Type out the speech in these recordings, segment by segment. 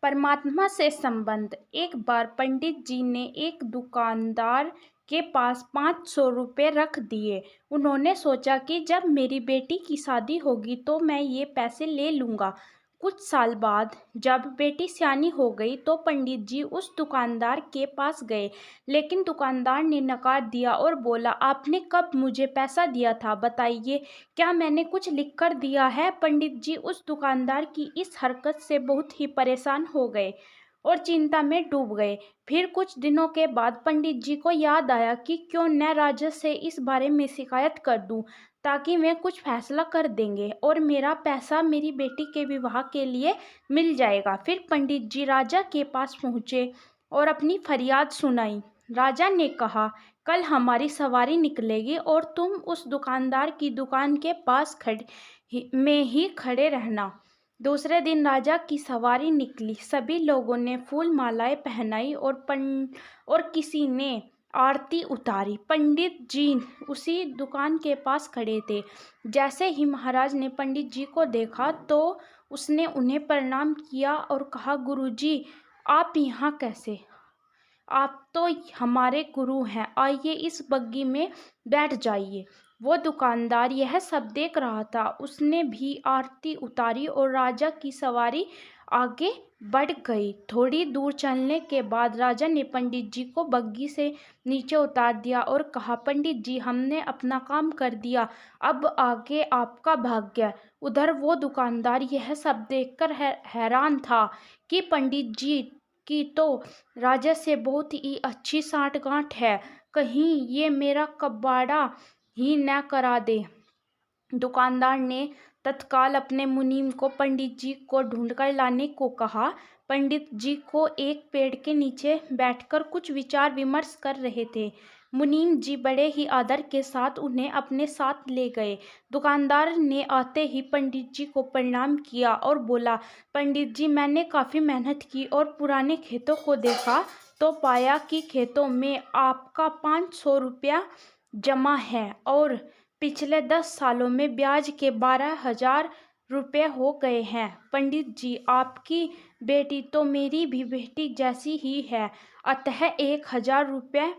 परमात्मा से संबंध। एक बार पंडित जी ने एक दुकानदार के पास 500 रुपये रख दिए। उन्होंने सोचा कि जब मेरी बेटी की शादी होगी तो मैं ये पैसे ले लूँगा। कुछ साल बाद जब बेटी सियानी हो गई तो पंडित जी उस दुकानदार के पास गए, लेकिन दुकानदार ने नकार दिया और बोला, आपने कब मुझे पैसा दिया था, बताइए, क्या मैंने कुछ लिख कर दिया है? पंडित जी उस दुकानदार की इस हरकत से बहुत ही परेशान हो गए और चिंता में डूब गए। फिर कुछ दिनों के बाद पंडित जी को याद आया कि क्यों न राजा से इस बारे में शिकायत कर दूं, ताकि वे कुछ फैसला कर देंगे और मेरा पैसा मेरी बेटी के विवाह के लिए मिल जाएगा। फिर पंडित जी राजा के पास पहुंचे और अपनी फरियाद सुनाई। राजा ने कहा, कल हमारी सवारी निकलेगी और तुम उस दुकानदार की दुकान के पास में ही खड़े रहना। दूसरे दिन राजा की सवारी निकली। सभी लोगों ने फूल मालाएं पहनाई और किसी ने आरती उतारी। पंडित जी उसी दुकान के पास खड़े थे। जैसे ही महाराज ने पंडित जी को देखा तो उसने उन्हें प्रणाम किया और कहा, गुरुजी, आप यहाँ कैसे? आप तो हमारे गुरु हैं, आइए इस बग्गी में बैठ जाइए। वो दुकानदार यह सब देख रहा था। उसने भी आरती उतारी और राजा की सवारी आगे बढ़ गई। थोड़ी दूर चलने के बाद राजा ने पंडित जी को बग्गी से नीचे उतार दिया और कहा, पंडित जी, हमने अपना काम कर दिया, अब आगे आपका भाग्य। उधर वो दुकानदार यह सब देखकर हैरान था कि पंडित जी की तो राजा से बहुत ही अच्छी साठगांठ है, कहीं ये मेरा कबाड़ा ही न करा दे। दुकानदार ने तत्काल अपने मुनीम को पंडित जी को ढूंढकर लाने को कहा। पंडित जी को एक पेड़ के नीचे बैठकर कुछ विचार विमर्श कर रहे थे। मुनीम जी बड़े ही आदर के साथ उन्हें अपने साथ ले गए। दुकानदार ने आते ही पंडित जी को प्रणाम किया और बोला, पंडित जी, मैंने काफ़ी मेहनत की और पुराने खेतों को देखा तो पाया कि खेतों में आपका 500 रुपया जमा है और पिछले 10 सालों में ब्याज के 12,000 रुपये हो गए हैं। पंडित जी, आपकी बेटी तो मेरी भी बेटी जैसी ही है, अतः 1,000 रुपये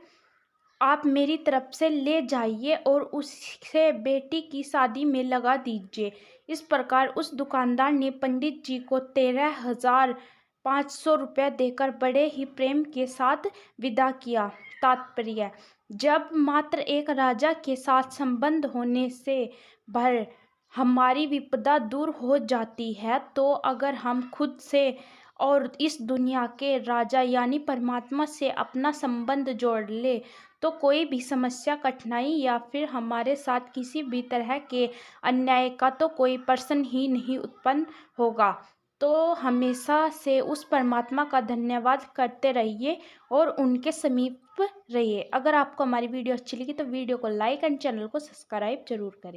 आप मेरी तरफ से ले जाइए और उससे बेटी की शादी में लगा दीजिए। इस प्रकार उस दुकानदार ने पंडित जी को 13,500 रुपये देकर बड़े ही प्रेम के साथ विदा किया। तात्पर्य: जब मात्र एक राजा के साथ संबंध होने से भर हमारी विपदा दूर हो जाती है, तो अगर हम खुद से और इस दुनिया के राजा यानी परमात्मा से अपना संबंध जोड़ ले तो कोई भी समस्या, कठिनाई या फिर हमारे साथ किसी भी तरह के अन्याय का तो कोई प्रश्न ही नहीं उत्पन्न होगा। तो हमेशा से उस परमात्मा का धन्यवाद करते रहिए और उनके समीप रहिए। अगर आपको हमारी वीडियो अच्छी लगी तो वीडियो को लाइक एंड चैनल को सब्सक्राइब जरूर करें।